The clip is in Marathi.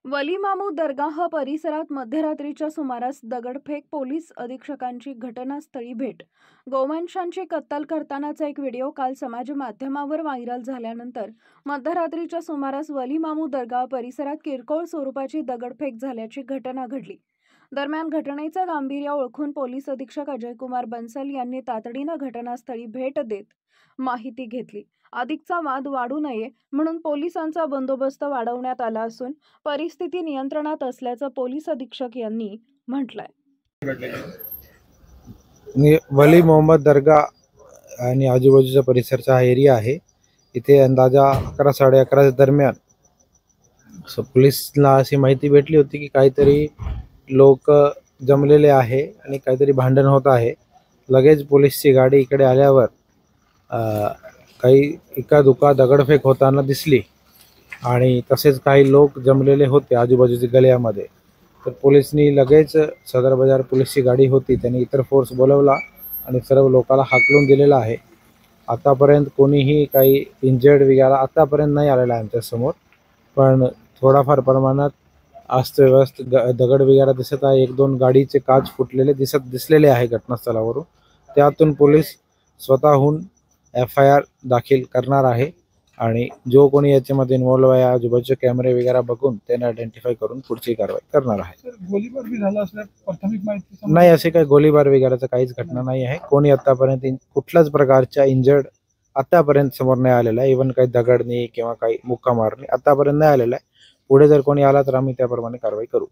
वलीमामू दर्गाह परिसरात मध्यरात्रीच्या सुमारास दगडफेक, पोलीस अधीक्षकांची घटनास्थळी भेट. गोवंशांची कत्तल करतानाचा एक व्हिडिओ काल समाज माध्यमावर व्हायरल झाल्यानंतर मध्यरात्रीच्या सुमारास वलीमामू दर्गाह परिसरात किरकोळ स्वरूपाची दगडफेक झाल्याची घटना घडली. दरम्यान घटनेचं गांभीर्य ओळखून पोलीस अधीक्षक अजयकुमार बन्सल यांनी तातडीनं घटनास्थळी भेट देत माहिती घेतली. अधिकचा वाद वाढू नये म्हणून पोलिसांचा बंदोबस्त वाढवण्यात आला असून परिस्थिती नियंत्रणात असल्याचं पोलीस अधीक्षक यांनी म्हटलंय. वली मोहम्मद दर्गा आणि आजूबाजूचा परिसरचा हा एरिया आहे. इथे अंदाजा 11-11:30 दरम्यान पोलिसला अशी माहिती भेटली होती की काहीतरी लोक जमलेले आहे आणि काहीतरी भांडण होत आहे. लगेच पोलीसची गाडी इकडे आल्यावर काही इकादुका दगडफेक होताना दिसली आणि तसेच काही लोक जमलेले होते आजूबाजूच्या गल्ल्यामध्ये. तर पोलिसांनी लगेच सदर बाजार पोलीसची गाडी होती, त्यांनी इतर फोर्स बोलवला आणि सर्व लोकांना हाकलून दिलेला आहे. आतापर्यंत कोणीही काही इंजर्ड वगैरे आतापर्यंत नाही आलेला आहे आमच्यासमोर, पण थोडाफार प्रमाणात अस्तव्यस्त दगड वगैरे दिसत आहे. 1-2 गाडीचे काच फुटलेले दिसलेले आहे घटनास्थळावरून. त्यातून पोलीस स्वतःहून FIR दाखल करणार आहे आणि जो कोणी याच्यामध्ये इन्व्हॉल्व आहे आजूबाजूचे कॅमेरे वगैरे बघून त्यांना आयडेंटिफाय करून पुढची कारवाई करणार आहे. गोळीबार भी झाला असल्या प्राथमिक माहिती नाही, असे काही गोळीबार वगैरेचं काहीच घटना नाही आहे. कोणी आतापर्यंत कुठल्याच प्रकारच्या इंजर्ड आतापर्यंत समोर नाही आलेला आहे. इव्हन काही दगडणी किंवा काही मुक्का मारणे आतापर्यंत नाही आलेला आहे. पुढे जर कोणी आला तर आम्ही त्याप्रमाणे कारवाई करू.